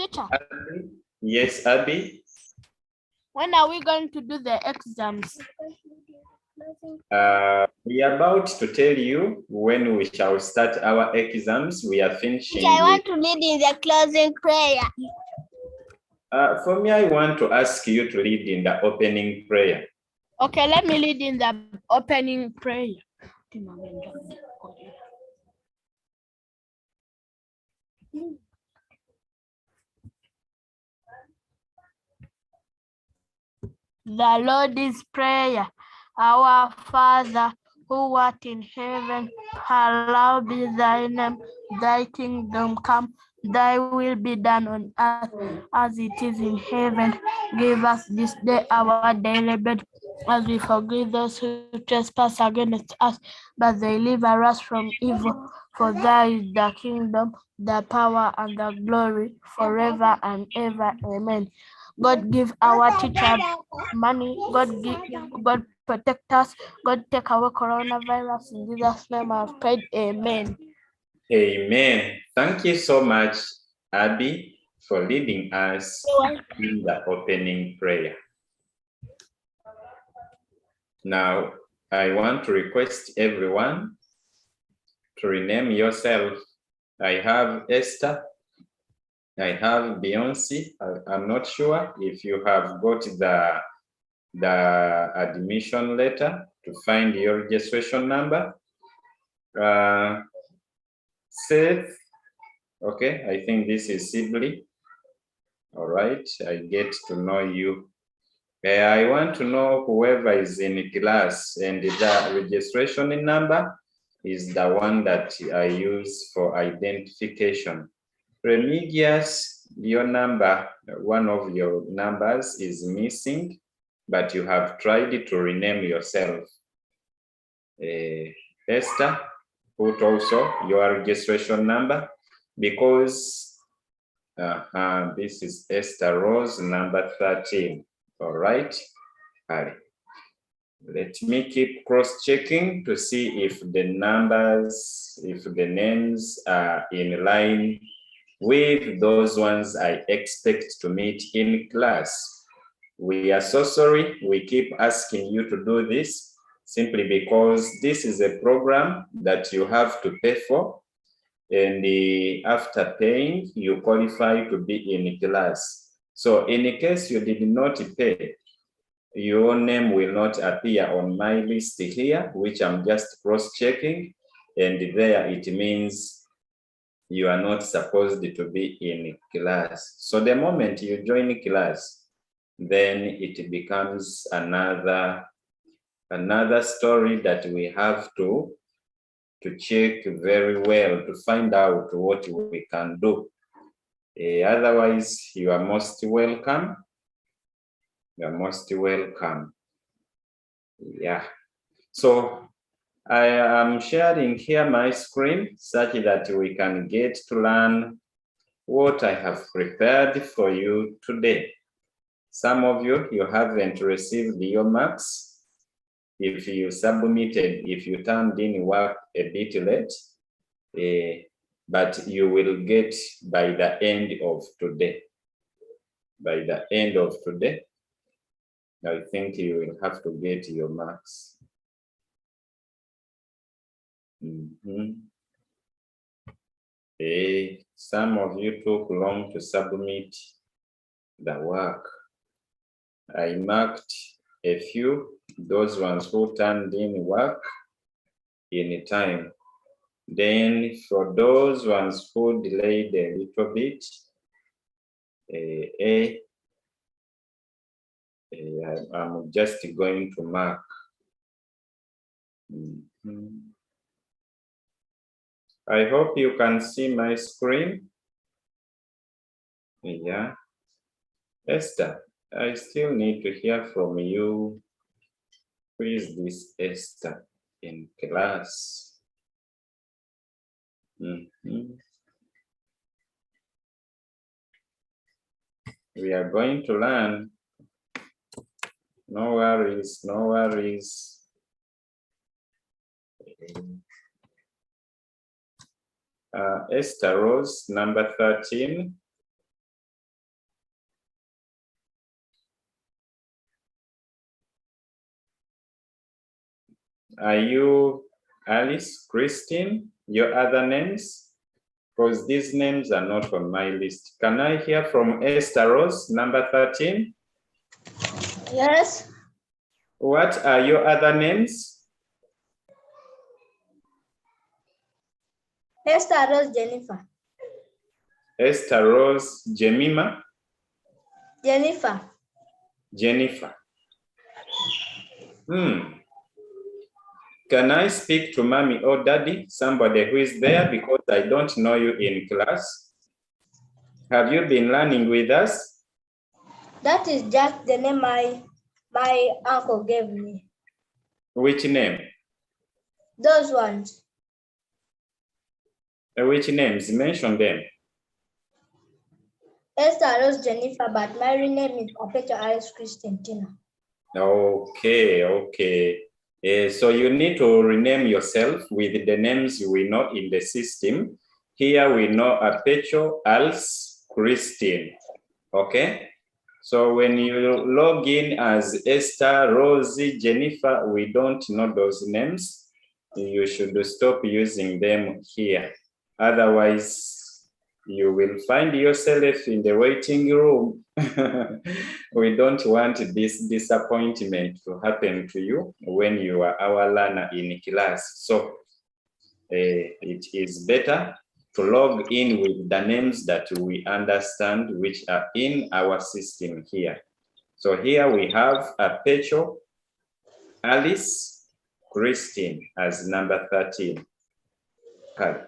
Teacher. Abby? Yes, Abby. When are we going to do the exams? We are about to tell you when we shall start our exams. We are finishing. I want to lead in the closing prayer. For me, I want to ask you to lead in the opening prayer. Okay, let me lead in the opening prayer. The Lord's Prayer. Our Father, who art in heaven, hallowed be thy name. Thy kingdom come, thy will be done on earth as it is in heaven. Give us this day our daily bread, as we forgive those who trespass against us, but deliver us from evil. For thine is the kingdom, the power, and the glory forever and ever. Amen. God give our teacher money. God protect us. God take away coronavirus. In Jesus' name I've prayed. Amen. Amen. Thank you so much, Abby, for leading us in the opening prayer. Now, I want to request everyone to rename yourself. I have Esther. I have Beyonce. I'm not sure if you have got the admission letter to find your registration number. Seth, okay, I think this is Sibley. All right, I get to know you. I want to know whoever is in class, and the registration number is the one that I use for identification. Remigius, your number, one of your numbers is missing, but you have tried to rename yourself. Esther, put also your registration number, because this is Esther Rose, number 13. All right. Let me keep cross-checking to see if the numbers, if the names are in line with those ones I expect to meet in class. We are so sorry we keep asking you to do this, simply because this is a program that you have to pay for, and after paying, you qualify to be in class. So in case you did not pay, your name will not appear on my list here, which I'm just cross-checking, and there it means you are not supposed to be in class. So the moment you join class, then it becomes another story that we have to check very well to find out what we can do. Otherwise, you are most welcome. You are most welcome. Yeah. So I am sharing here my screen such that we can get to learn what I have prepared for you today. Some of you haven't received your marks. If you submitted, if you turned in work a bit late, but you will get by the end of today. By the end of today, I think you will have to get your marks. Some of you took long to submit the work. I marked a few, those ones who turned in work in time. Then for those ones who delayed a little bit, I'm just going to mark. I hope you can see my screen. Yeah. Esther, I still need to hear from you. Who is this Esther in class? We are going to learn. No worries, no worries. Esther Rose, number 13. Are you Alice, Christine, your other names? Because these names are not on my list. Can I hear from Esther Rose, number 13? Yes. What are your other names? Esther Rose Jennifer. Esther Rose, Jemima, Jennifer. Jennifer. Can I speak to mommy or daddy, somebody who is there, because I don't know you in class? Have you been learning with us? That is just the name my uncle gave me. Which name? Those ones. Which names? Mention them. Esther Rose Jennifer, but my real name is Perpetua Alice Christine Tina. Okay, okay. So you need to rename yourself with the names we know in the system. Here we know Perpetua Alice Christine. Okay? So when you log in as Esther, Rosie, Jennifer, we don't know those names. You should stop using them here. Otherwise, you will find yourself in the waiting room. We don't want this disappointment to happen to you when you are our learner in class. So it is better to log in with the names that we understand, which are in our system here. So here we have Perpetua Alice Christine as number 13. Okay.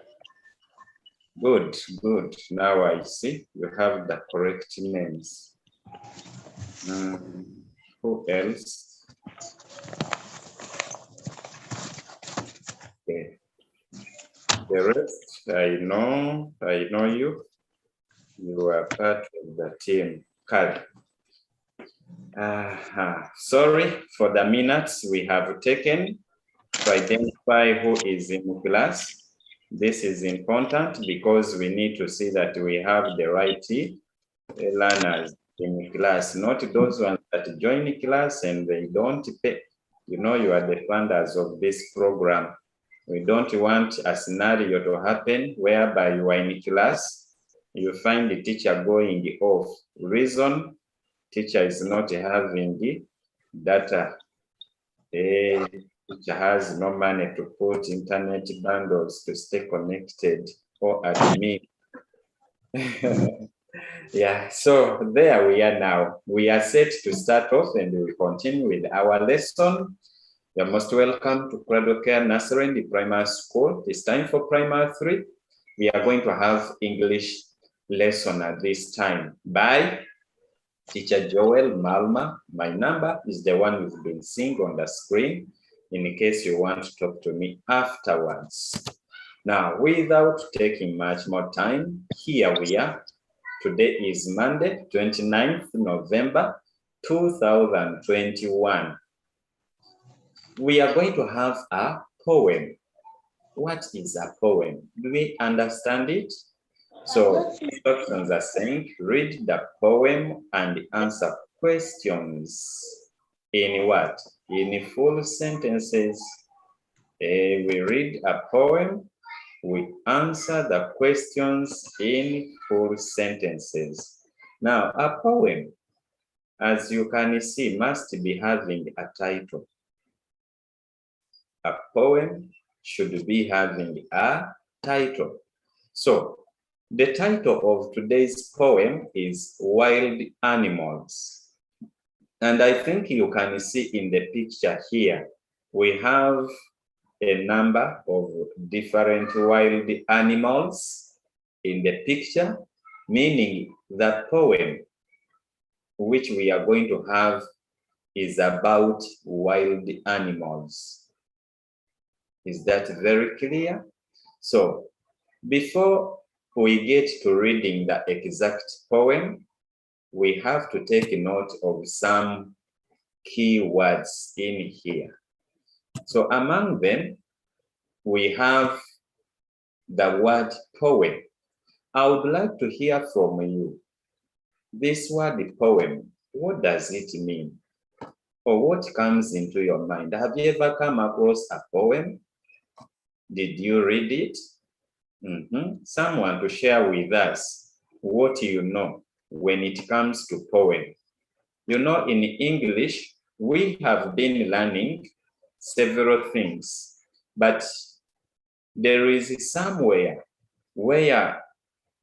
Good, good. Now I see you have the correct names. Who else? Okay. The rest, I know you. You are part of the team. Card. Sorry for the minutes we have taken to identify who is in class. This is important because we need to see that we have the right learners in class, not those ones that join class and they don't pay. You know, you are the funders of this program. We don't want a scenario to happen whereby you are in class, you find the teacher going off. Reason, teacher is not having the data. Teacher has no money to put internet bundles to stay connected or admin. Yeah, so there we are now. We are set to start off and we continue with our lesson. You're most welcome to Cradle Care Nursery, the primary school. It's time for primary 3. We are going to have English lesson at this time by Teacher Joel Malma. My number is the one you've been seeing on the screen in case you want to talk to me afterwards. Now, without taking much more time, here we are. Today is Monday, 29th November, 2021. We are going to have a poem. What is a poem? Do we understand it? So instructions are saying, read the poem and answer questions. In what? In full sentences. We read a poem, we answer the questions in full sentences. Now, a poem, as you can see, must be having a title. A poem should be having a title. So, the title of today's poem is Wild Animals. And I think you can see in the picture here, we have a number of different wild animals in the picture, meaning the poem which we are going to have is about wild animals. Is that very clear? So, before we get to reading the exact poem, we have to take note of some key words in here. So among them, we have the word poem. I would like to hear from you. This word poem, what does it mean? or what comes into your mind? Have you ever come across a poem? Did you read it? Someone to share with us what you know when it comes to poem. You know, in English, we have been learning several things, but there is somewhere where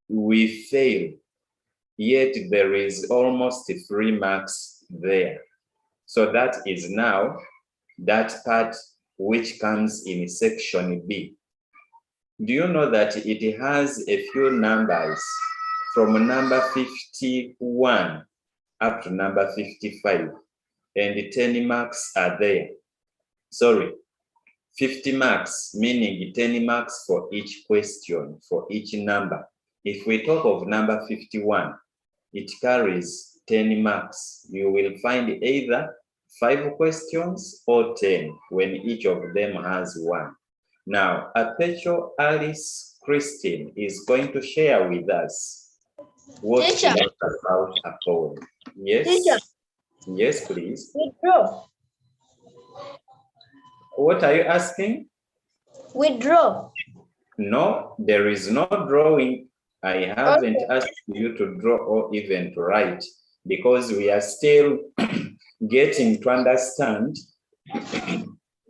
we fail, yet there is almost 3 marks there. So that is now that part which comes in section B. Do you know that it has a few numbers from number 51 up to number 55, and 10 marks are there? Sorry, 50 marks, meaning 10 marks for each question, for each number. If we talk of number 51, it carries 10 marks. You will find either 5 questions or 10 when each of them has 1. Now, Apecho Alice Christine is going to share with us what she Teacher. knows about a poem. Yes? Teacher. Yes, please. Withdraw. What are you asking? Withdraw. No, there is no drawing. I haven't asked you to draw or even to write, because we are still getting to understand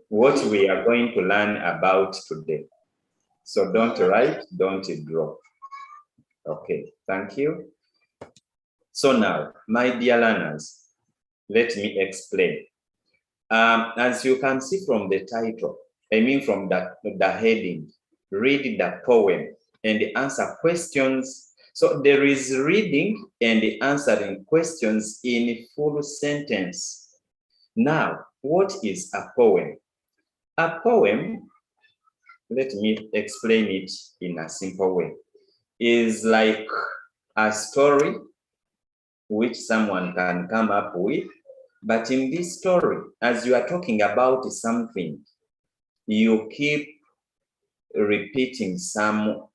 what we are going to learn about today. So don't write, don't draw. Okay, thank you. So now, my dear learners, let me explain. As you can see from the title, I mean from the heading, read the poem and answer questions. So there is reading and answering questions in full sentence. Now, what is a poem? A poem, let me explain it in a simple way, is like a story which someone can come up with. But in this story, as you are talking about something, you keep repeating some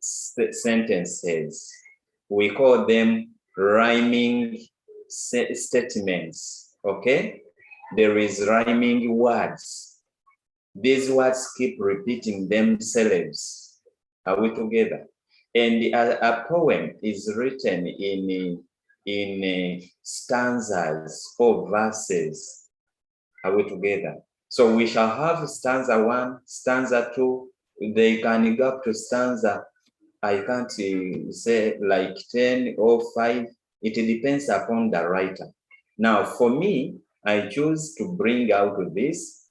sentences. We call them rhyming statements, okay? There is rhyming words. These words keep repeating themselves. Are we together? And a poem is written in stanzas or verses. Are we together? So we shall have stanza 1, stanza 2. They can go up to stanza, I can't say like 10 or 5. It depends upon the writer. Now, for me, I choose to bring out this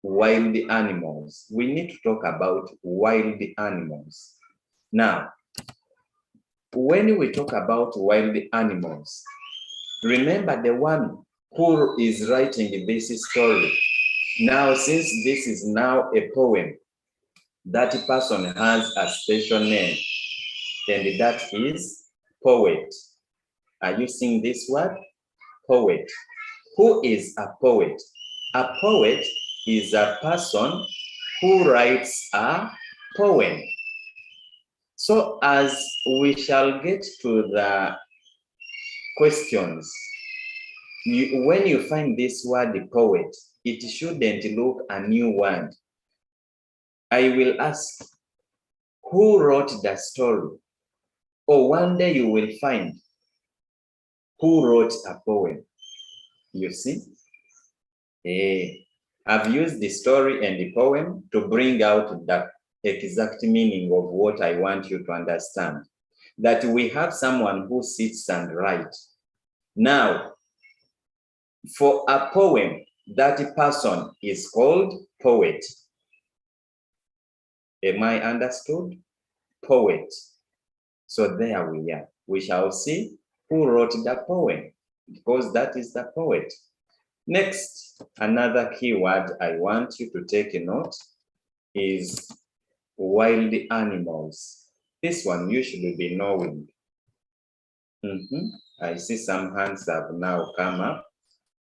wild animals. We need to talk about wild animals. Now, when we talk about wild animals, remember the one who is writing this story. Now, since this is now a poem, that person has a special name, and that is poet. Are you seeing this word? Poet. Who is a poet? A poet is a person who writes a poem. So as we shall get to the questions, when you find this word poet, it shouldn't look a new word. I will ask, who wrote the story? Or one day you will find who wrote a poem. You see? I've used the story and the poem to bring out the exact meaning of what I want you to understand. That we have someone who sits and writes. Now, for a poem, that person is called poet. Am I understood? Poet. So there we are. We shall see who wrote the poem, because that is the poet. Next, another keyword I want you to take a note is wild animals. This one you should be knowing. I see some hands have now come up.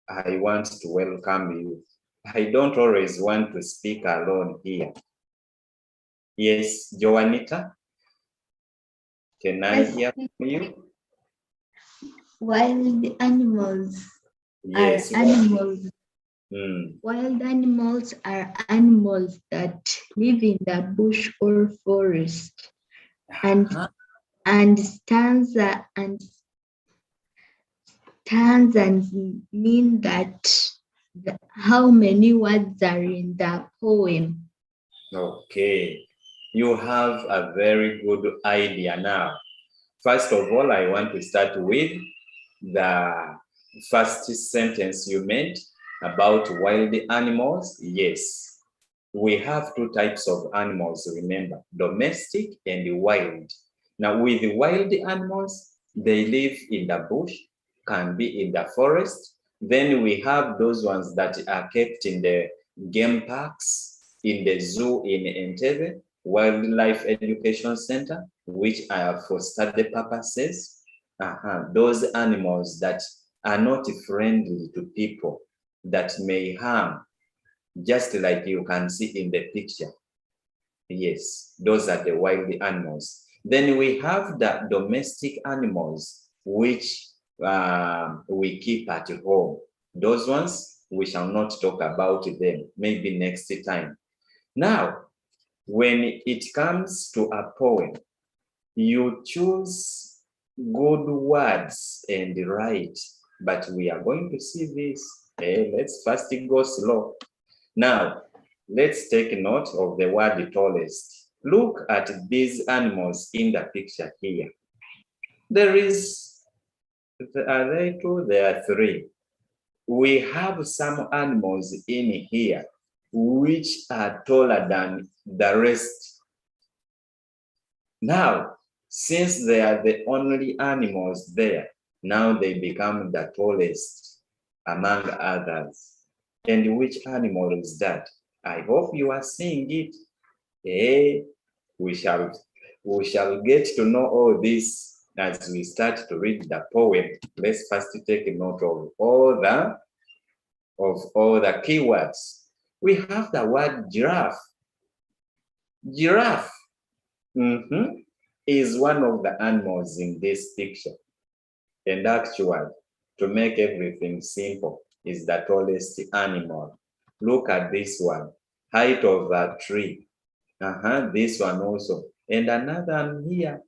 I want to welcome you. I don't always want to speak alone here. Yes, Joanita, can I hear from you? Wild animals. Yes. are animals. Mm. Wild animals are animals that live in the bush or forest. And stanza mean that how many words are in the poem. Okay. You have a very good idea now. First of all, I want to start with the first sentence you made about wild animals. Yes, we have two types of animals, remember, domestic and wild. Now, with the wild animals, they live in the bush, can be in the forest. Then we have those ones that are kept in the game parks, in the zoo in Entebbe, Wildlife Education Center, which are for study purposes. Those animals that are not friendly to people, that may harm, just like you can see in the picture. Yes, those are the wild animals. Then we have the domestic animals, which we keep at home. Those ones, we shall not talk about them, maybe next time. Now, when it comes to a poem, you choose good words and write, but we are going to see this. Let's first go slow. Now, let's take note of the word tallest. Look at these animals in the picture here. Are there two? There are three. We have some animals in here which are taller than the rest. Now, since they are the only animals there, now they become the tallest among others. And which animal is that? I hope you are seeing it. We shall get to know all this as we start to read the poem. Let's first take note of all the keywords. We have the word giraffe. Giraffe is one of the animals in this picture. And actually, to make everything simple, is the tallest animal. Look at this one, height of a tree. This one also. And another one here.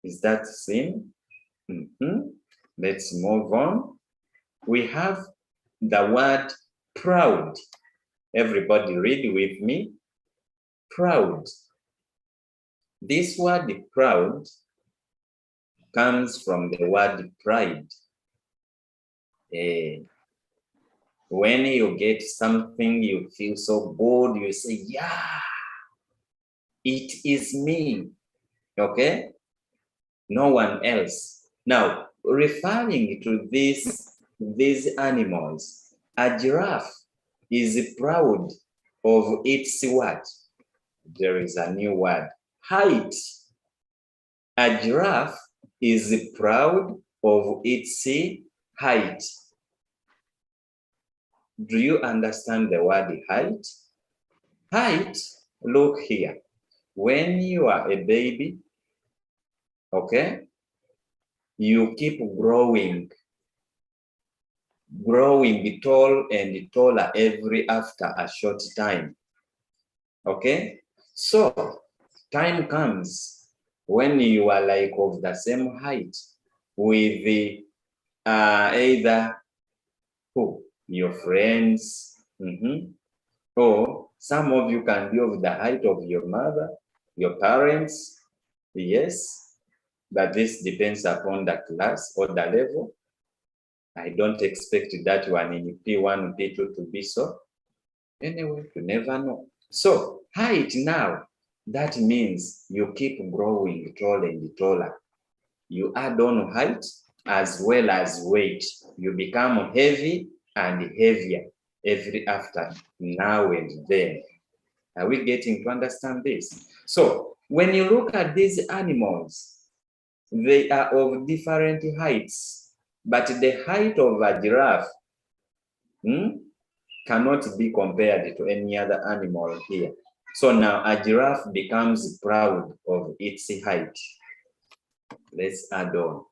Is that same? Let's move on. We have the word proud. Everybody read with me. Proud. This word proud comes from the word pride. When you get something, you feel so good, you say, yeah, it is me, okay? No one else. Now, referring to these animals, a giraffe is proud of its what? There is a new word, height. A giraffe is proud of its height. Do you understand the word height? Height, look here. When you are a baby, okay, you keep growing tall and taller after a short time. Okay, so time comes when you are like of the same height with either your friends, or some of you can be of the height of your mother, your parents, yes, but this depends upon the class or the level. I don't expect that one in P1, P2 to be so. Anyway, you never know. So height now, that means you keep growing taller and taller. You add on height as well as weight. You become heavy and heavier every after now and then. Are we getting to understand this? So when you look at these animals, they are of different heights, but the height of a giraffe cannot be compared to any other animal here. So now a giraffe becomes proud of its height. Let's add on.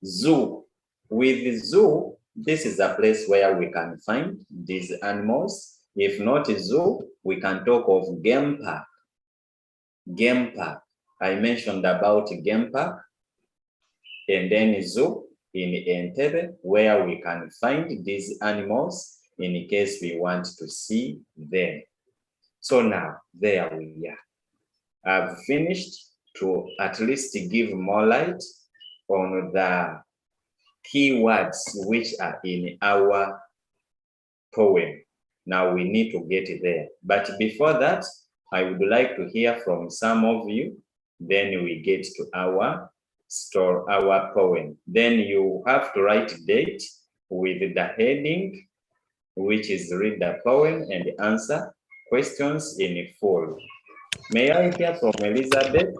Zoo. With zoo, This is a place where we can find these animals. If not zoo, we can talk of game park. Game park. I mentioned about game park, and then zoo in Entebbe, where we can find these animals in case we want to see them. So now, there we are. I've finished to at least give more light on the keywords which are in our poem. Now we need to get there. But before that, I would like to hear from some of you. Then we get to our story, our poem. Then you have to write date with the heading, which is read the poem and answer questions in full. May I hear from Elizabeth?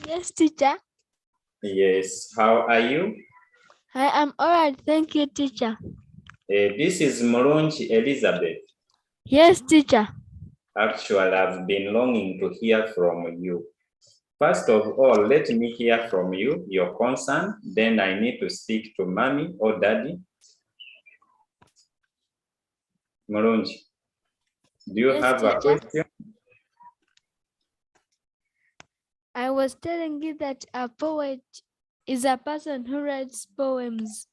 Yes, teacher. Yes, how are you? I am all right. Thank you, teacher. This is Mulungi Elizabeth. Yes, teacher. Actually, I've been longing to hear from you. First of all, let me hear from you, your concern. Then I need to speak to mommy or daddy. Mulungi, do you have a question? I was telling you that a poet is a person who writes poems.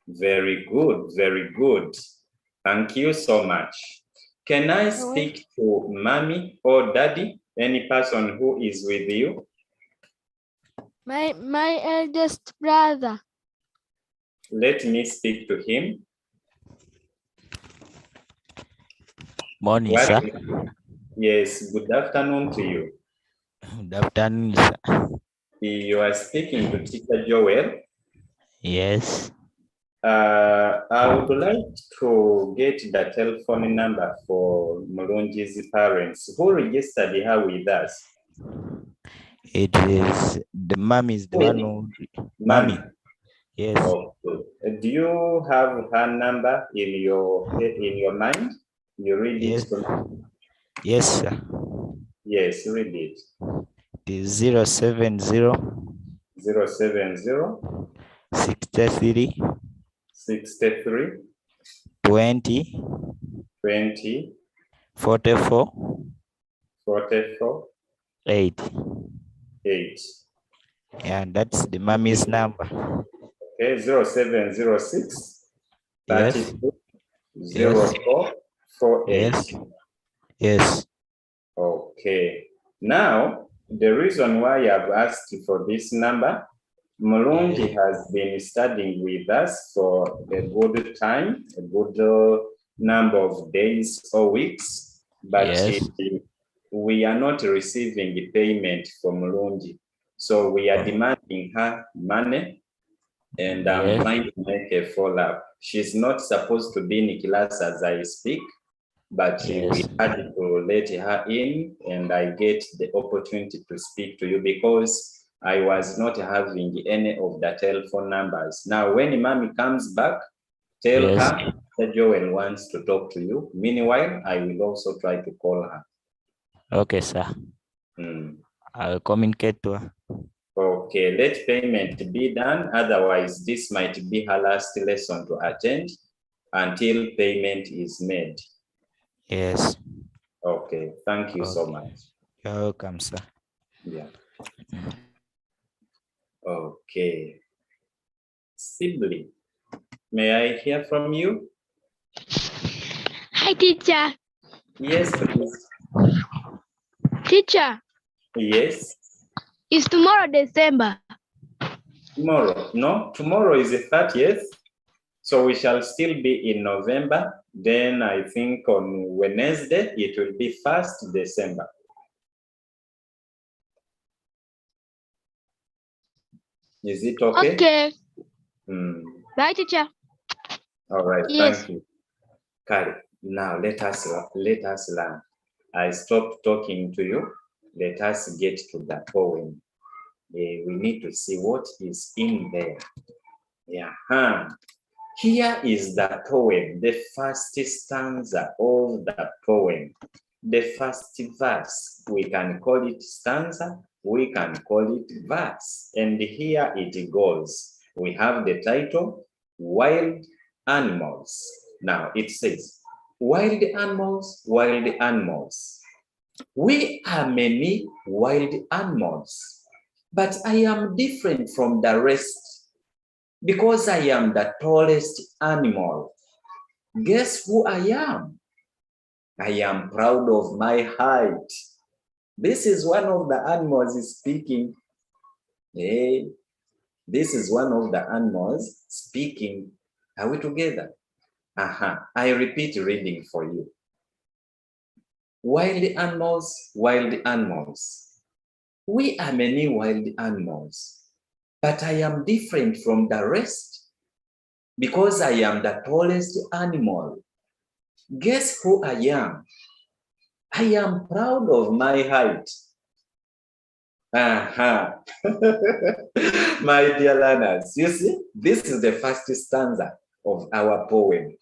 Very good, very good. Thank you so much. Can I speak to mommy or daddy? Any person who is with you? My eldest brother. Let me speak to him. Morning, sir. Yes, good afternoon to you. Good afternoon, sir. You are speaking to Teacher Joel. Yes. I would like to get the telephone number for Mulungi's parents. Who registered her with us? It is the mom is the one who mommy. Yes. Okay. Do you have her number in your mind? You read Yes. it to me? Yes, sir. Yes, read it. It is 070 070 63 63 20 20 44 44 8. 8. Yeah, that's the mommy's number. Okay, 0706 Yes. 32 Yes. 0448. Yes. Yes. Okay. Now, the reason why I've asked for this number, Mulungi has been studying with us for a good time, a good number of days or weeks, but Yes. we are not receiving the payment from Mulungi. So we are demanding her money, and I'm trying to make a follow-up. She's not supposed to be in class as I speak, but we had to let her in, and I get the opportunity to speak to you because I was not having any of the telephone numbers. Now, when mommy comes back, tell her that Joel wants to talk to you. Meanwhile, I will also try to call her. Okay, sir. I'll communicate to her. Okay, let payment be done. Otherwise, this might be her last lesson to attend until payment is made. Yes. Okay, thank you so much. You're welcome, sir. Yeah. Okay. Sibley, may I hear from you? Hi, teacher. Yes, please. Teacher, Yes. is tomorrow December? Tomorrow. No, tomorrow is the 30th. So we shall still be in November. Then I think on Wednesday, it will be 1st December. Is it okay? Okay. Bye, teacher. All right, Yes. thank you. Kari, now let us learn. I stopped talking to you. Let us get to the poem. We need to see what is in there. Yeah. Here is the poem, the first stanza of the poem. The first verse, we can call it stanza, we can call it verse. And here it goes. We have the title, Wild Animals. Now it says, wild animals, wild animals. We are many wild animals, but I am different from the rest because I am the tallest animal. Guess who I am? I am proud of my height. This is one of the animals speaking. Hey, this is one of the animals speaking. Are we together? I repeat reading for you. Wild animals, wild animals. We are many wild animals, but I am different from the rest because I am the tallest animal. Guess who I am? I am proud of my height. My dear learners, you see, this is the first stanza of our poem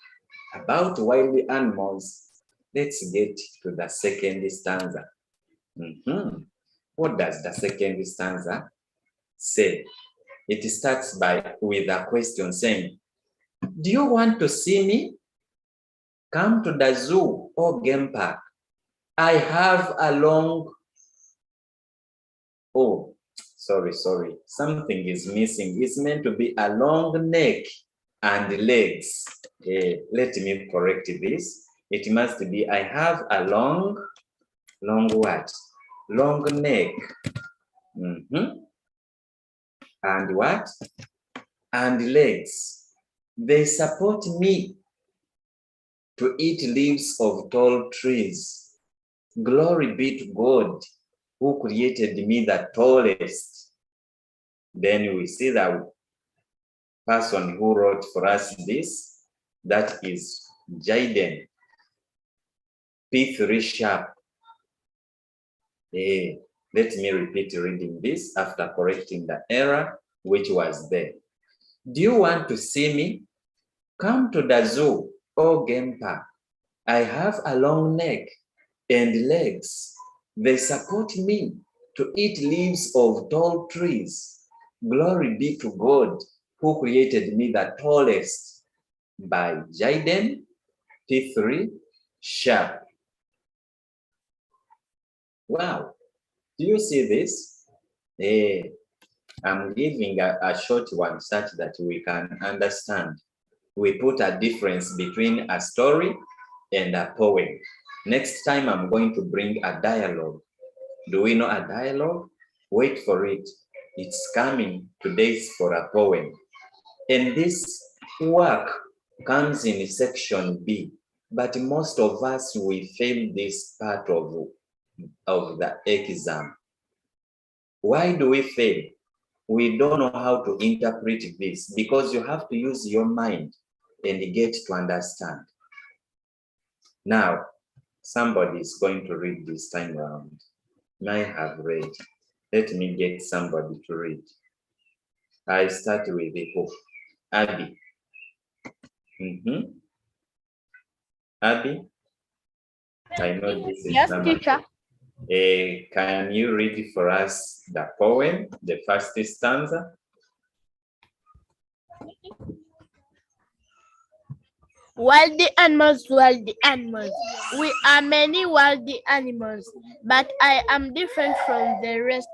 about wild animals. Let's get to the second stanza. What does the second stanza say? It starts with a question saying, do you want to see me? Come to the zoo or game park. I have a long, sorry. Something is missing. It's meant to be a long neck and legs. Let me correct this. It must be, I have a long what? Long neck. And what? And legs. They support me to eat leaves of tall trees. Glory be to God who created me the tallest. Then we see the person who wrote for us this, that is Jaden P3 Sharp. Let me repeat reading this after correcting the error which was there. Do you want to see me? Come to the zoo or game park. I have a long neck and legs. They support me to eat leaves of tall trees. Glory be to God who created me the tallest. By Jaden P3 Sharp. Wow, do you see this? I'm giving a short one such that we can understand. We put a difference between a story and a poem. Next time I'm going to bring a dialogue. Do we know a dialogue? Wait for it. It's coming. Today's for a poem. And this work comes in section B, but most of us, we fail this part of the exam. Why do we fail? We don't know how to interpret this because you have to use your mind and get to understand. Now, somebody is going to read this time around. I have read. Let me get somebody to read. I start with the book. Abby. Abby? I know this is Yes, number teacher. Can you read for us the poem, the first stanza? Wild animals, wild animals. We are many wild animals, but I am different from the rest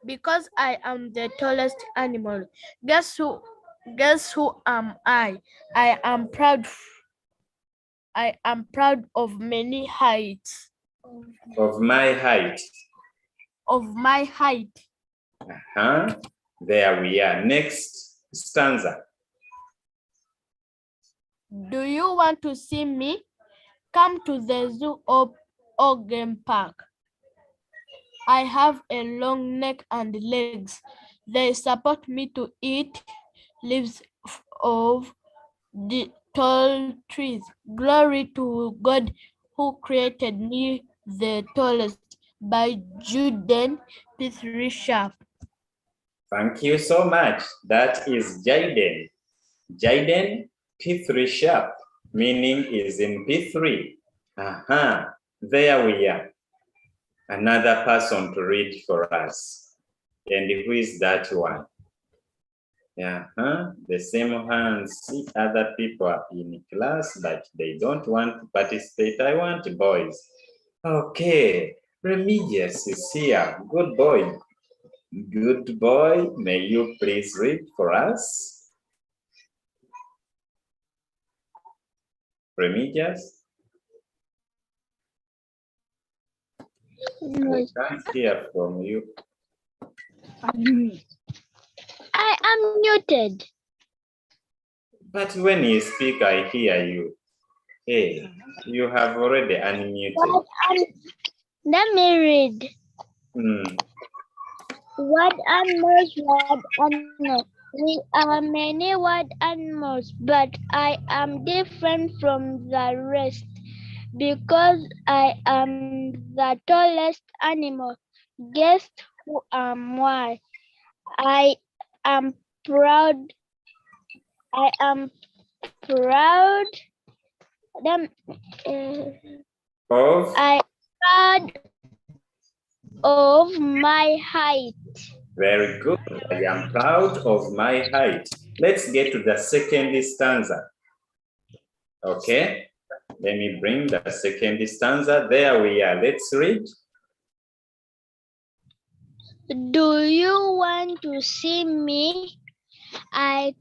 because I am the tallest animal. Guess who am I? I am proud of many heights. Of my height. Of my height. There we are. Next stanza. Do you want to see me? Come to the zoo or game park. I have a long neck and legs. They support me to eat leaves of the tall trees. Glory to God who created me the tallest. By Jaden P3 Sharp. Thank you so much. That is Jaden. Jaden P3 Sharp, meaning is in P3. There we are. Another person to read for us. And who is that one? Yeah, the same hands. See, other people are in class, but they don't want to participate. I want boys. Okay, Remigius is here. Good boy. Good boy. May you please read for us? Remigius? We can't hear from you. I am muted. But when you speak, I hear you. Hey, you have already unmuted. Let me read. What animals? We are many wild animals, but I am different from the rest because I am the tallest animal. Guess who am I? I am proud. I am proud. Of? I am proud of my height. Very good. I am proud of my height. Let's get to the second stanza. Okay. Let me bring the second stanza. There we are. Let's read. Do you want to see me? I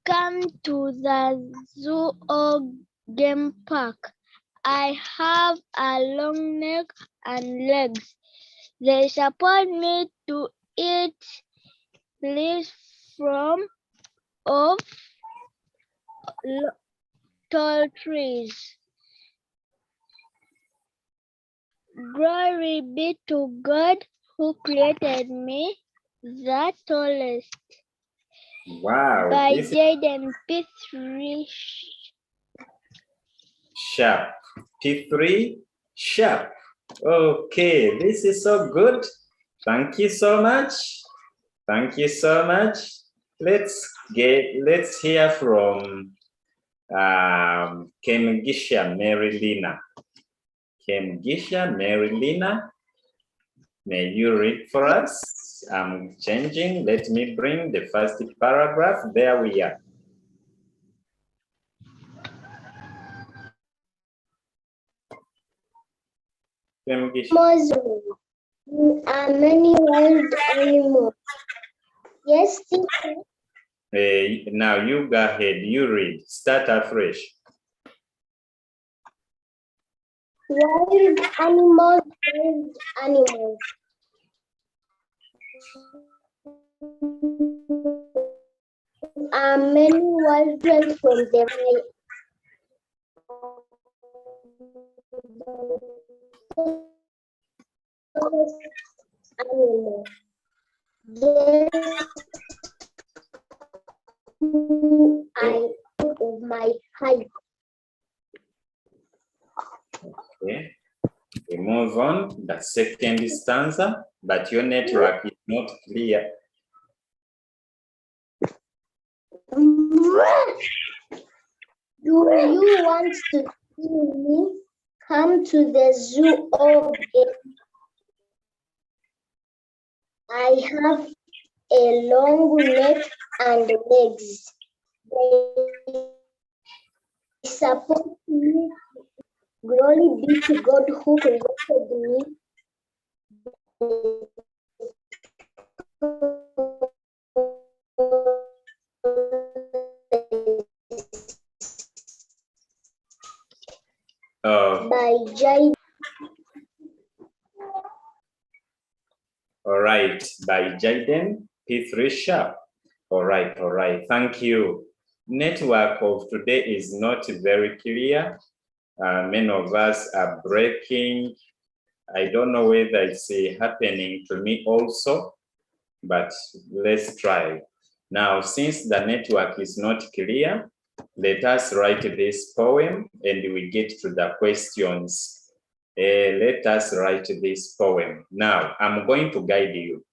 come to the zoo or game park. I have a long neck and legs. They support me to eat leaves from off tall trees. Glory be to God who created me, the tallest. Wow. By This is Jaden P3 sharp. P3 sharp. Okay, this is so good. Thank you so much. Thank you so much. Let's hear from Kemgisha Marilina. Kemgisha Marilina, may you read for us? I'm changing. Let me bring the first paragraph. There we are. There are many wild animals. Yes, teacher. Now you go ahead. You read. Start afresh. Wild animals, wild animals. There are many wild animals from the animal. Yes, I of my height. Okay. We move on. The second stanza, but your network is not clear. Do you want to see me? Come to the zoo or I have a long neck and legs. They support me. Glory be to God who created me. By Jaden. All right, by Jaden P3 sharp. All right. Thank you. Network of today is not very clear. Many of us are breaking. I don't know whether it's happening to me also, but let's try. Now, since the network is not clear, let us write this poem and we get to the questions. Let us write this poem. Now, I'm going to guide you.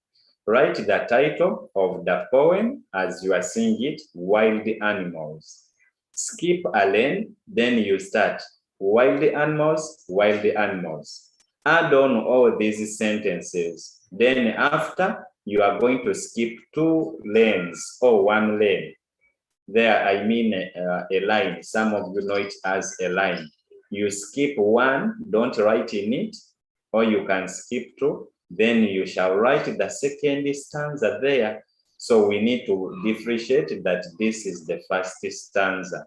Write the title of the poem as you are seeing it, Wild Animals. Skip a lane, then you start. Wild animals, wild animals. Add on all these sentences. Then after, you are going to skip 2 lanes or 1 lane. There, I mean a line. Some of you know it as a line. You skip 1, don't write in it, or you can skip 2, then you shall write the second stanza there. So we need to differentiate that this is the first stanza.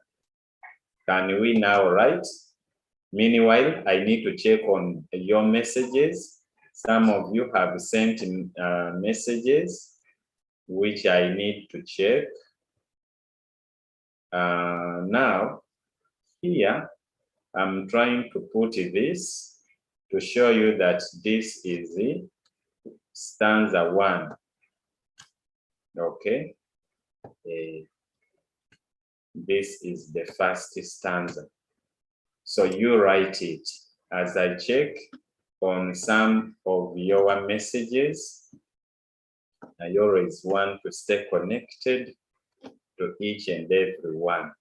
Can we now write? Meanwhile, I need to check on your messages. Some of you have sent messages, which I need to check. Now, here, I'm trying to put this to show you that this is the stanza 1. Okay. This is the first stanza. So you write it as I check on some of your messages. I always want to stay connected to each and every one.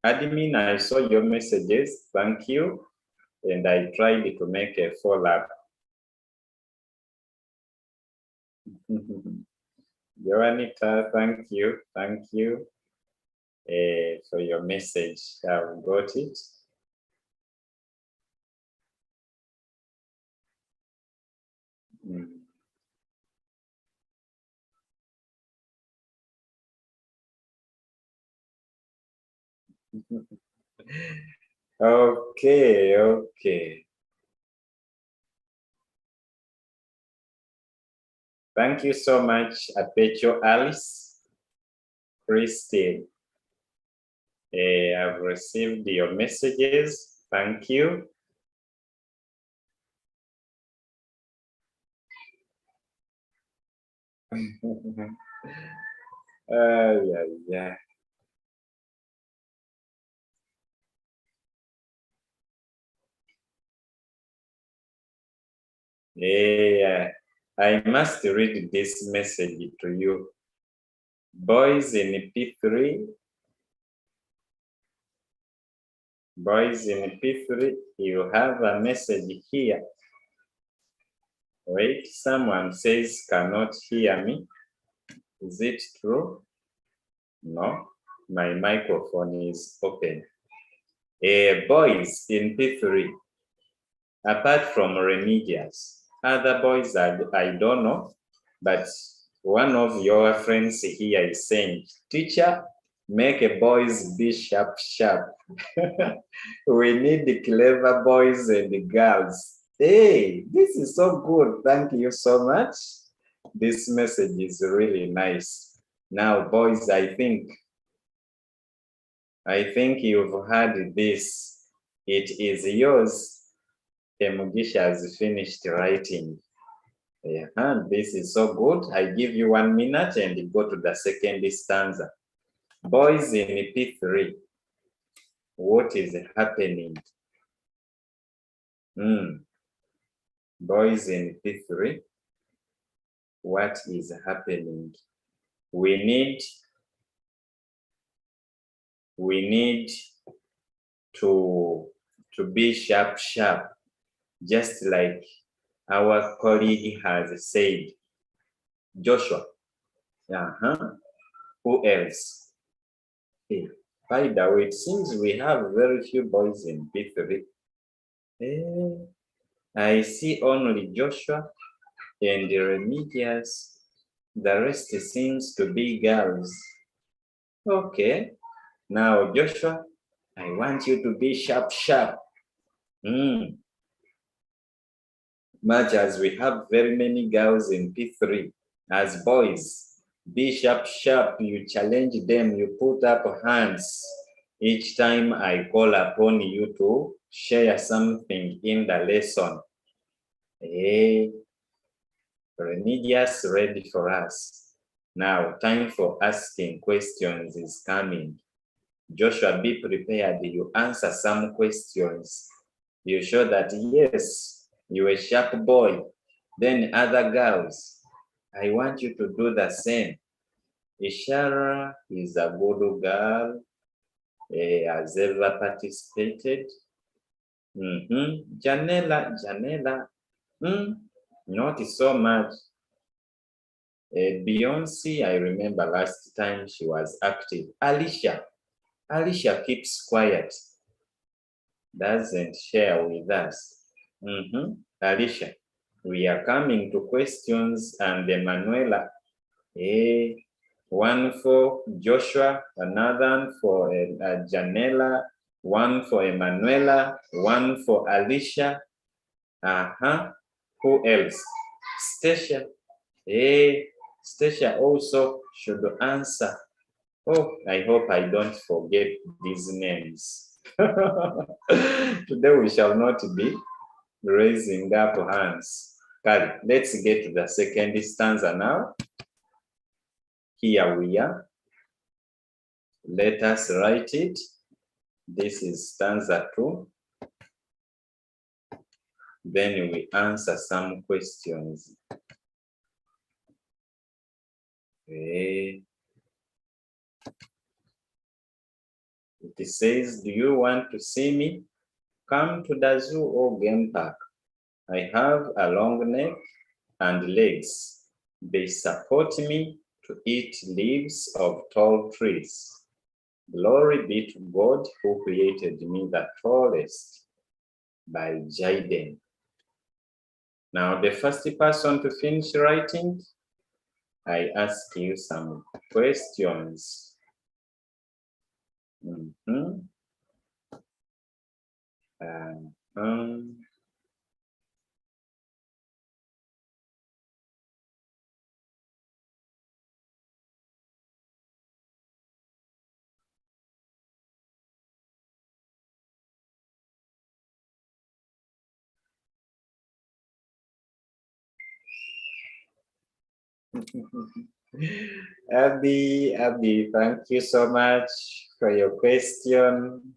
Admin, I saw your messages. Thank you. And I tried to make a follow-up. Joanita, thank you. Thank you for your message. I've got it. Okay, okay. Thank you so much, Apecho Alice, Christine. I've received your messages. Thank you. Yeah. Yeah, I must read this message to you. Boys in P3, you have a message here. Wait, someone says cannot hear me. Is it true? No, my microphone is open. Boys in P3, apart from Remedias, other boys I don't know, but one of your friends here is saying, teacher, make a boys be sharp. We need clever boys and girls. Hey, this is so good. Thank you so much. This message is really nice. Now, boys, I think you've heard this. It is yours. Mugisha has finished writing. Yeah, this is so good. I give you 1 minute and go to the second stanza. Boys in P3, what is happening? Boys in P3, what is happening? We need to be sharp, just like our colleague has said. Joshua. Who else? Hey, by the way, it seems we have very few boys in P3. I see only Joshua and Remedias. The rest seems to be girls. Okay. Now, Joshua, I want you to be sharp. Much as we have very many girls in P3, as boys, be sharp. You challenge them, you put up hands each time I call upon you to share something in the lesson. Hey, Remedias ready for us. Now, time for asking questions is coming. Joshua, be prepared. You answer some questions. You show that, yes, you're a sharp boy. Then other girls, I want you to do the same. Ishara is a good girl, has ever participated. Janela, not so much. Beyonce, I remember last time she was active. Alicia keeps quiet, doesn't share with us. Alicia, we are coming to questions, and Emanuela, one for Joshua, another one for Janela, one for Emanuela, one for Alicia. Who else? Stacia. Stacia also should answer. Oh, I hope I don't forget these names. Today we shall not be raising up hands. Okay, let's get to the second stanza now. Here we are. Let us write it. This is stanza 2. Then we answer some questions. Okay. It says, do you want to see me? Come to the zoo or game park. I have a long neck and legs. They support me to eat leaves of tall trees. Glory be to God who created me the tallest, by Jaden. Now, the first person to finish writing, I ask you some questions. Abby, thank you so much for your question.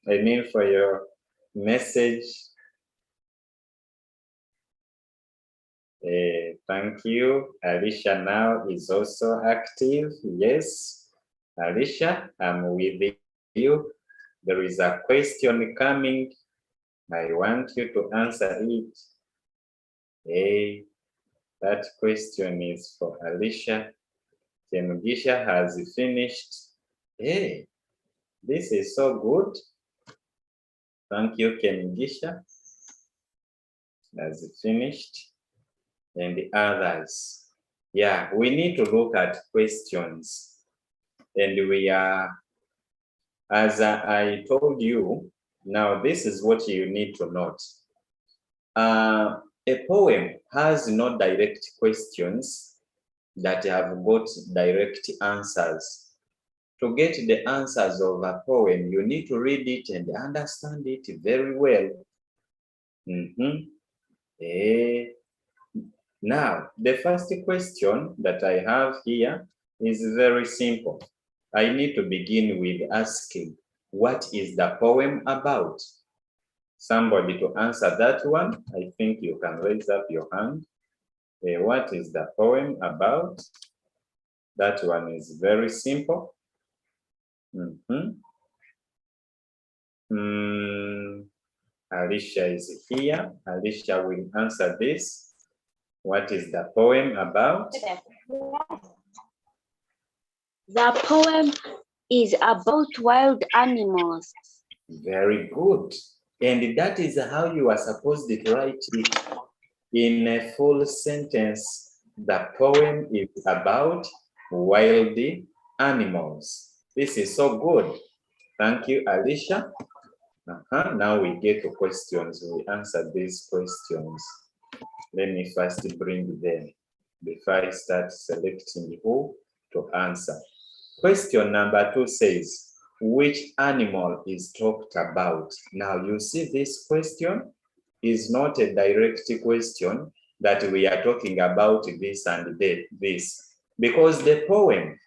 I mean, for your message. Thank you. Alicia now is also active. Yes, Alicia, I'm with you. There is a question coming. I want you to answer it. That question is for Alicia. Kemugisha has finished. This is so good. Thank you, Kemugisha. Has finished. And the others. Yeah, we need to look at questions. And we are, as I told you, now this is what you need to note. A poem has no direct questions that have got direct answers. To get the answers of a poem, you need to read it and understand it very well. Now, the first question that I have here is very simple. I need to begin with asking, what is the poem about? Somebody to answer that one, I think you can raise up your hand. What is the poem about? That one is very simple. Alicia is here. Alicia will answer this. What is the poem about? The poem is about wild animals. Very good. And that is how you are supposed to write it in a full sentence. The poem is about wild animals. This is so good. Thank you, Alicia. Now we get to questions. We answer these questions. Let me first bring them before I start selecting who to answer. Question number 2 says, which animal is talked about? Now you see this question is not a direct question that we are talking about this and this. Because the poem,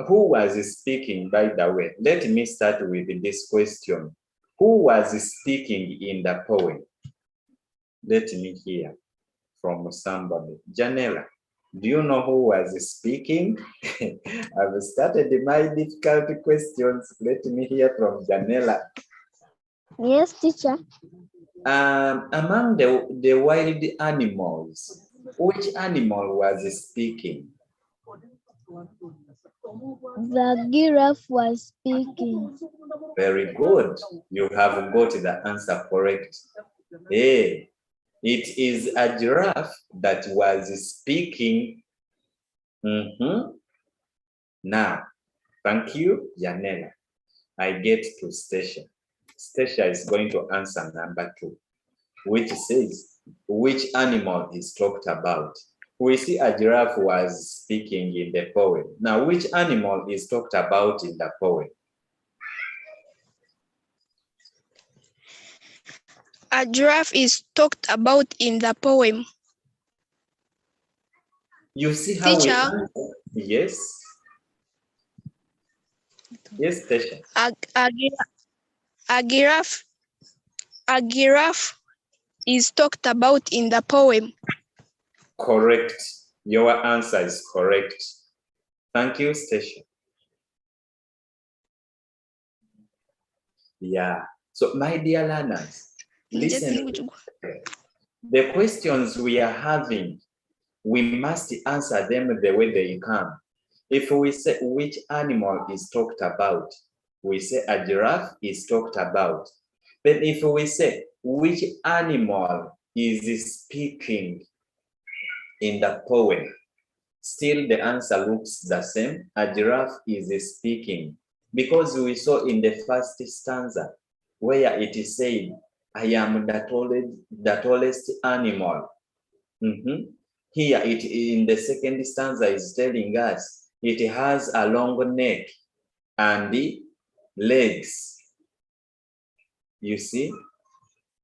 who was speaking, by the way? Let me start with this question. Who was speaking in the poem? Let me hear from somebody. Janela, do you know who was speaking? I've started my difficult questions. Let me hear from Janela. Yes, teacher. Among the wild animals, Which animal was speaking? The giraffe was speaking. Very good. You have got the answer correct. Hey, it is a giraffe that was speaking. Now, thank you, Yanela. I get to Stacia. Stacia is going to answer number 2, which says, which animal is talked about? We see a giraffe was speaking in the poem. Now, which animal is talked about in the poem? A giraffe is talked about in the poem. You see how we Teacher. answer? Yes. Yes, Stacia. A giraffe is talked about in the poem. Correct. Your answer is correct. Thank you, Stacia. Yeah. So, my dear learners, listen. The questions we are having, we must answer them the way they come. If we say which animal is talked about, we say a giraffe is talked about. But if we say which animal is speaking in the poem, still the answer looks the same. A giraffe is speaking, because we saw in the first stanza where it is said, I am the tallest animal. Here it in the second stanza is telling us it has a long neck and the legs. You see,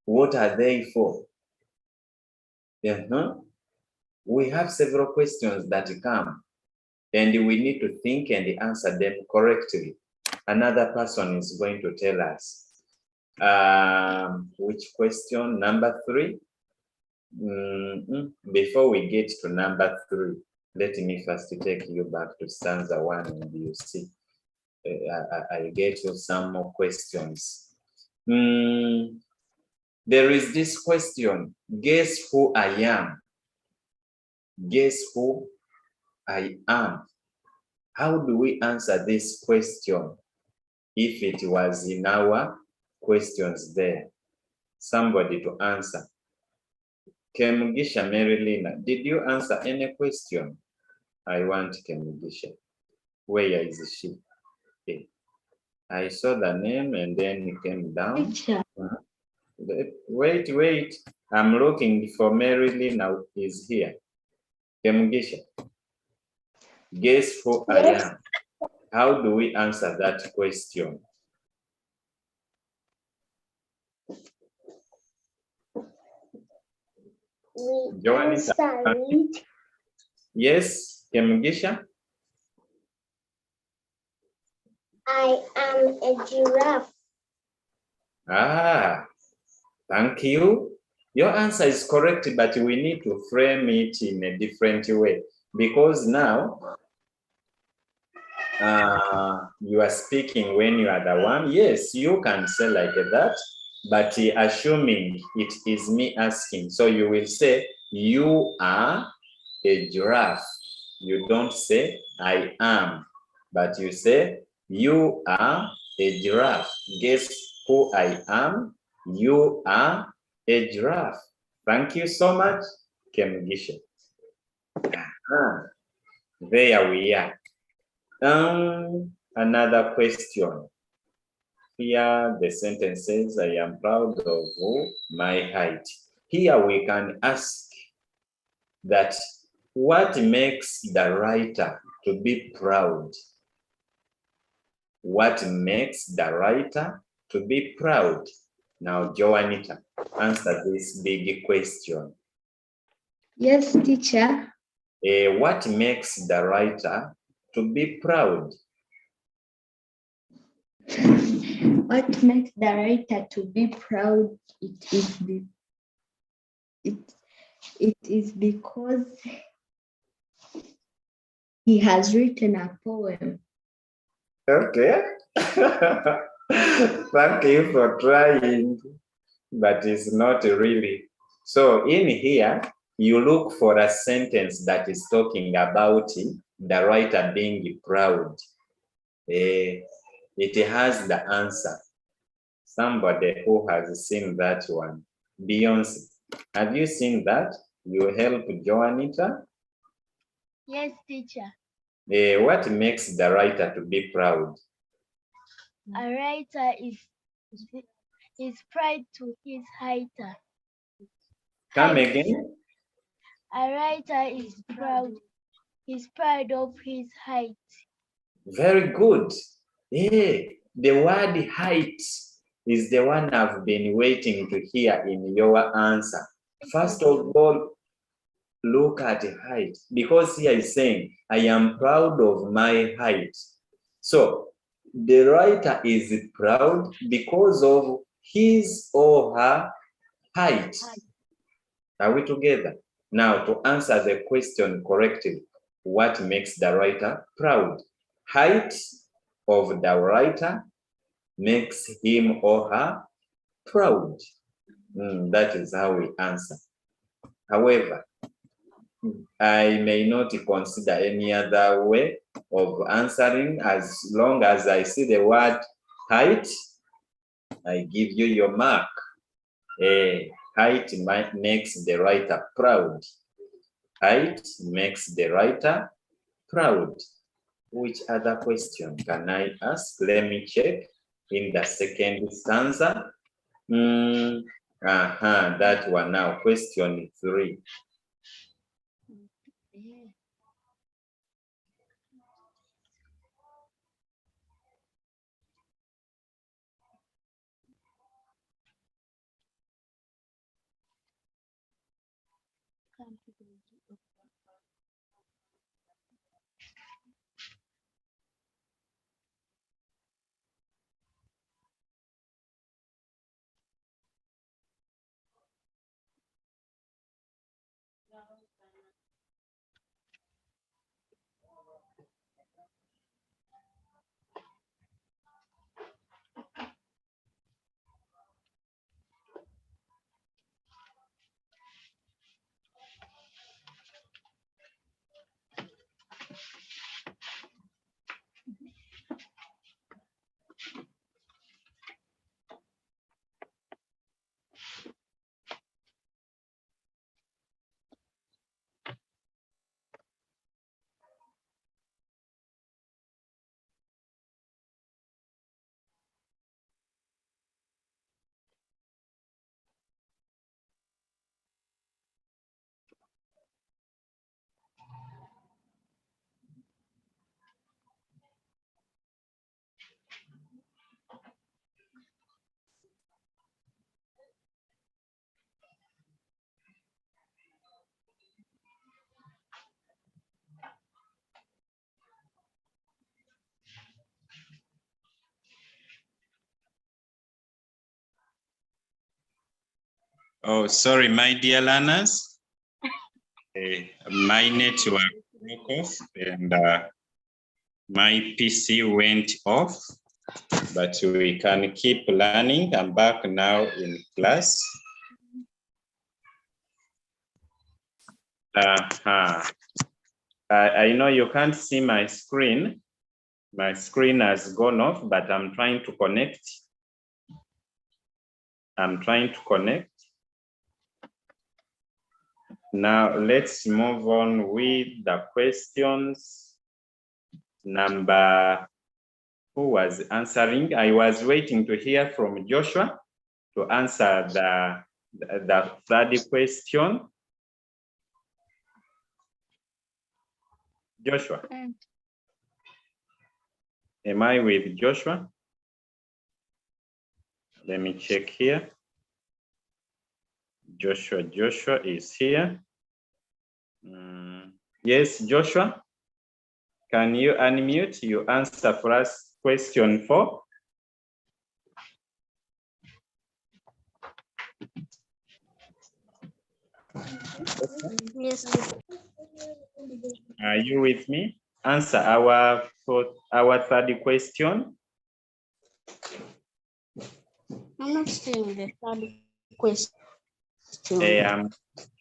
what are they for? We have several questions that come, and we need to think and answer them correctly. Another person is going to tell us. Which question? Number 3. Before we get to number 3, let me first take you back to stanza 1, and you see, I get you some more questions. There is this question, guess who I am? Guess who I am? How do we answer this question if it was in our questions there? Somebody to answer. Kemugisha Marilina, did you answer any question? I want Kemugisha. Where is she? Okay. I saw the name and then it came down. Teacher. Wait. I'm looking for Marilina is here. Kemugisha. Guess who I am? How do we answer that question? Yes, Kemugisha? I am a giraffe. Thank you. Your answer is correct, but we need to frame it in a different way, because now you are speaking when you are the one. Yes, you can say like that, but assuming it is me asking, so you will say you are a giraffe. You don't say I am, but you say you are a giraffe. Guess who I am? You are a giraffe. Thank you so much, Kemugisha. There we are. Another question. Here the sentence says, I am proud of my height. Here we can ask that what makes the writer to be proud? What makes the writer to be proud? Now, Joanita, answer this big question. Yes, teacher. What makes the writer to be proud? What makes the writer to be proud? It is because he has written a poem. Okay. Thank you for trying, but it's not really. So in here, you look for a sentence that is talking about the writer being proud. It has the answer. Somebody who has seen that one. Beyonce, have you seen that? You help Joanita? Yes, teacher. What makes the writer to be proud? A writer is proud to his height. Come again? A writer is proud. He's proud of his height. Very good. The word height is the one I've been waiting to hear in your answer. First of all, look at height, because here is saying, I am proud of my height. So the writer is proud because of his or her height. Are we together? Now, to answer the question correctly, what makes the writer proud? Height of the writer makes him or her proud. That is how we answer. However, I may not consider any other way of answering. As long as I see the word height, I give you your mark. Height makes the writer proud. Height makes the writer proud. Which other question can I ask? Let me check in the second stanza. That one now, question 3. Oh, sorry, my dear learners. My network broke off and my PC went off, but we can keep learning. I'm back now in class. I know you can't see my screen. My screen has gone off, but I'm trying to connect. Now let's move on with the questions. Number, who was answering? I was waiting to hear from Joshua to answer the third question. Joshua. Am I with Joshua? Let me check here. Joshua is here. Yes, Joshua, can you unmute? You answer for us question 4. Yes. Are you with me? Answer our third question. I'm not seeing the third question. I'm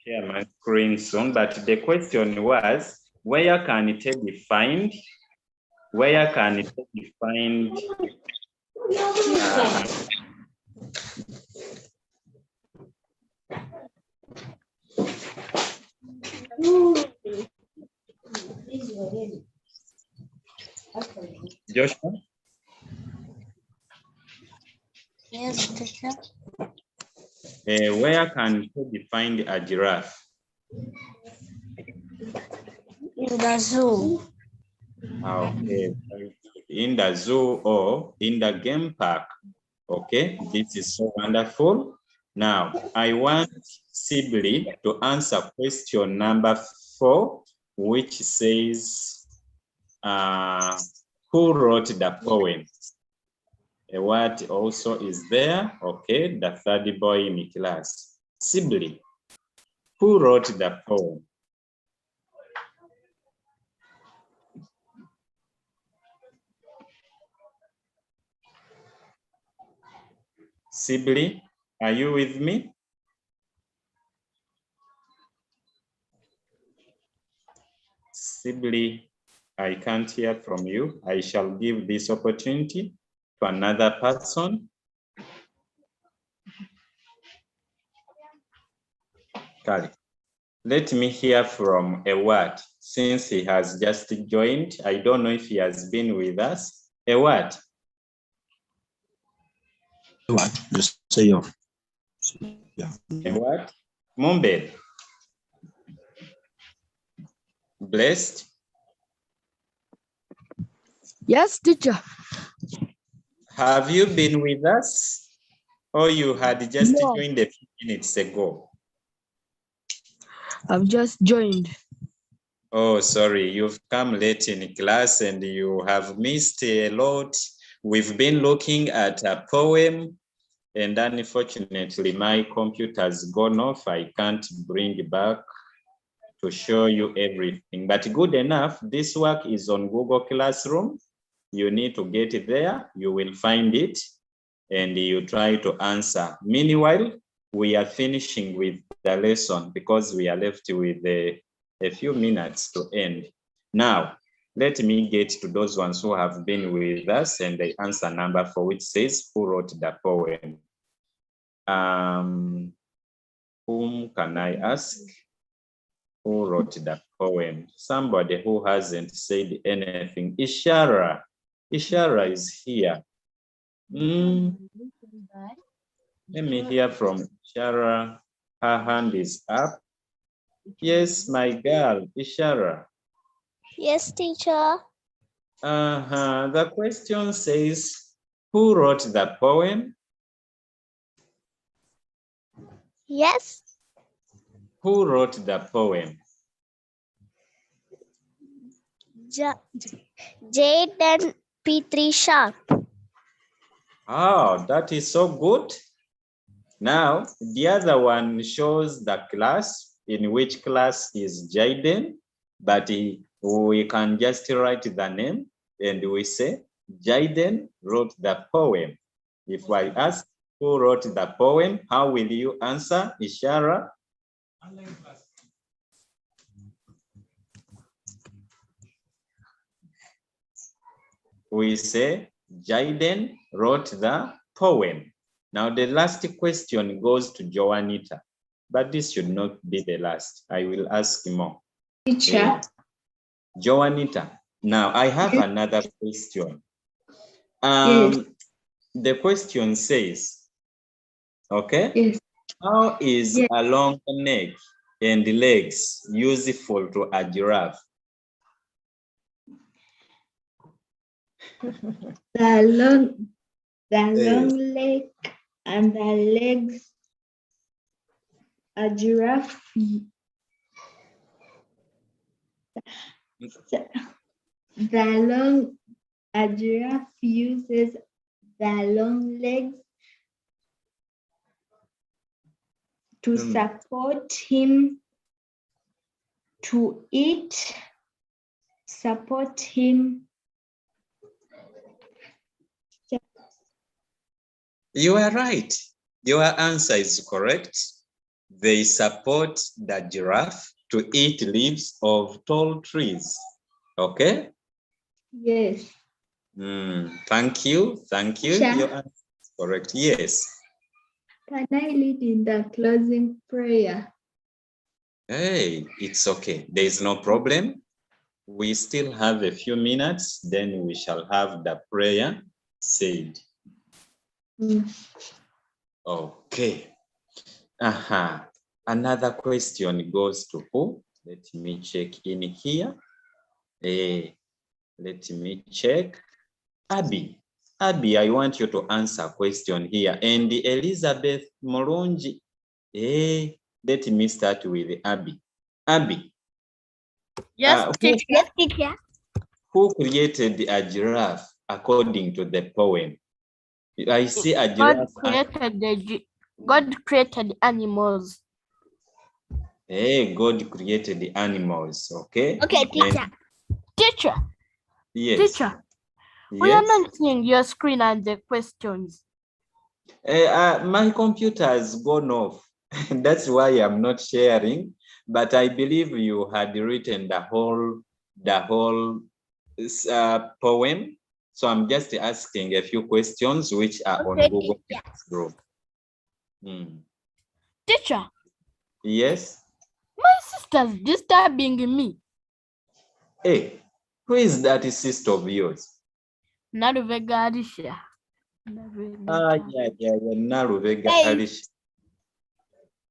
share my screen soon, but the question was, where can it be found? Where can it be found? Joshua? Yes, teacher. Where can it find a giraffe? In the zoo. Okay, in the zoo or in the game park. Okay, this is so wonderful. Now, I want Sibley to answer question number 4, which says, who wrote the poem? A word also is there. Okay, the third boy in class. Sibley, who wrote the poem? Sibley, are you with me? Sibley, I can't hear from you. I shall give this opportunity to another person. Kali, let me hear from a word since he has just joined. I don't know if he has been with us. A word. What? Just say your. Yeah. A word. Mumbed. Blessed. Yes, teacher. Have you been with us? Or you had just No. joined a few minutes ago? I've just joined. Oh, sorry, you've come late in class and you have missed a lot. We've been looking at a poem and unfortunately my computer's gone off. I can't bring it back to show you everything, but good enough. This work is on Google Classroom. You need to get it there. You will find it and you try to answer. Meanwhile, we are finishing with the lesson because we are left with a few minutes to end. Now, let me get to those ones who have been with us and the answer number 4, which says, who wrote the poem? Whom can I ask? Who wrote the poem? Somebody who hasn't said anything. Ishara. Ishara is here. Let me hear from Ishara. Her hand is up. Yes, my girl, Ishara. Yes, teacher. The question says, who wrote the poem? Yes. Who wrote the poem? Jaden P3 Sharp. Oh, that is so good. Now, the other one shows the class, in which class is Jaden, but we can just write the name and we say, Jaden wrote the poem. If I ask who wrote the poem, how will you answer, Ishara? We say, Jaden wrote the poem. Now the last question goes to Joanita, but this should not be the last. I will ask more. Teacher. Joanita, now I have another question. Yes. The question says, okay, Yes. how is Yes. a long neck and legs useful to a giraffe? The long leg and the legs, a giraffe. A giraffe uses the long legs to support him to eat, support him. You are right. Your answer is correct. they support the giraffe to eat leaves of tall trees. Okay? Yes. Thank you. Thank you. Teacher. Your answer is correct. Yes. Can I lead in the closing prayer? Hey, it's okay. There is no problem. We still have a few minutes, then we shall have the prayer said. Okay. Another question goes to who? Let me check in here. Let me check. Abby. Abby, I want you to answer a question here. And Elizabeth Morunji. Let me start with Abby. Abby. Yes, teacher. Yes, teacher. Who created a giraffe according to the poem? I see a giraffe. God created animals. Hey, God created the animals, okay? Okay, teacher. Teacher, Yes. teacher, we are not seeing your screen and the questions. My computer has gone off. That's why I'm not sharing. But I believe you had written the whole poem. So I'm just asking a few questions which are on Google Classroom. Teacher. Yes. My sister's disturbing me. Hey, who is that sister of yours? Naruvega Alicia. Naruvega Alicia.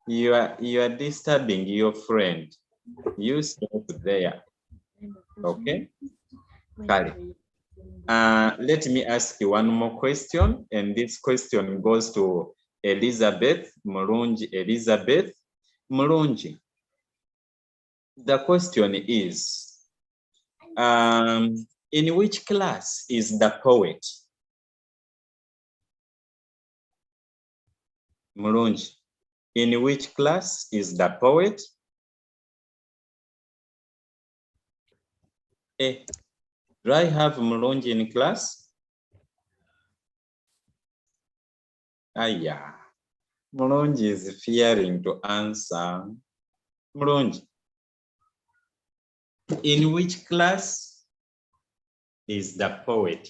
You are disturbing your friend. You stop there. Okay. Kali. Let me ask you one more question, and this question goes to Elizabeth Mulungi. Elizabeth Mulungi. The question is, in which class is the poet? Mulungi. In which class is the poet? Do I have Mulungi in class? Yeah. Mulungi is fearing to answer. Mulungi. In which class is the poet?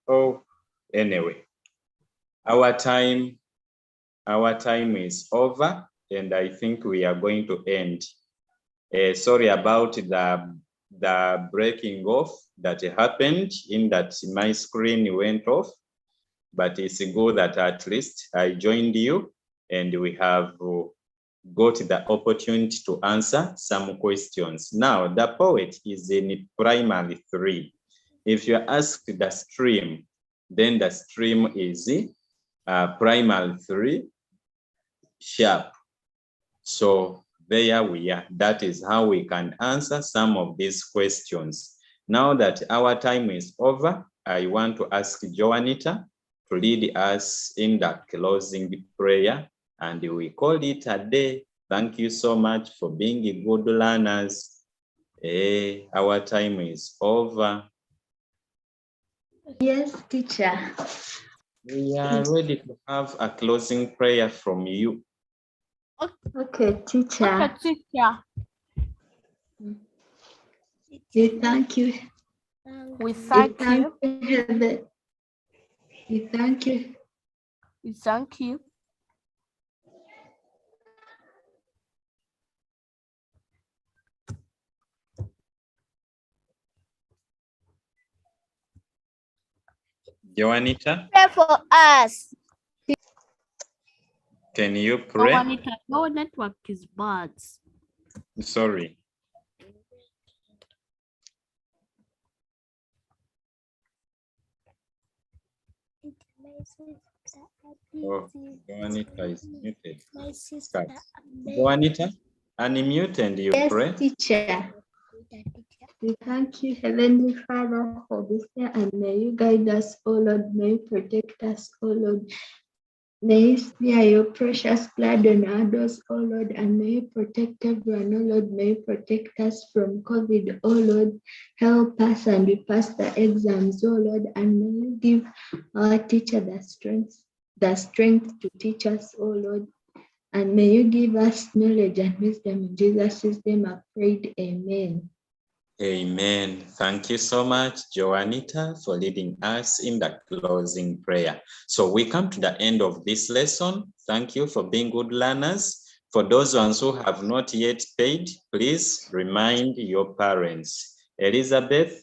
Oh, anyway, our time is over, and I think we are going to end. Sorry about the breaking off that happened in that my screen went off, but it's good that at least I joined you and we have got the opportunity to answer some questions. Now, the poet is in primary 3. If you ask the stream, then the stream is primary 3 sharp. So there we are. That is how we can answer some of these questions. Now that our time is over, I want to ask Joanita to lead us in the closing prayer, and we call it a day. Thank you so much for being good learners. Our time is over. Yes, teacher. We are ready to have a closing prayer from you. Okay, teacher. Okay, teacher. We thank you. We thank you. We thank you. We thank you. Joanita, Pray for us. can you pray? Joanita, your network is bad. Sorry. Oh, Joanita is muted. Joanita, unmute and you Yes, pray. teacher. We thank you, Heavenly Father, for this day, and may you guide us, O Lord. May you protect us, O Lord. May you smear your precious blood on our doors, O Lord, and may you protect everyone, O Lord. May you protect us from COVID, O Lord. Help us and we pass the exams, O Lord, and may you give our teacher the strength the strength to teach us, O Lord. And may you give us knowledge and wisdom in Jesus' name. I prayed. Amen. Amen. Thank you so much, Joanita, for leading us in the closing prayer. So we come to the end of this lesson. Thank you for being good learners. For those ones who have not yet paid, please remind your parents. Elizabeth,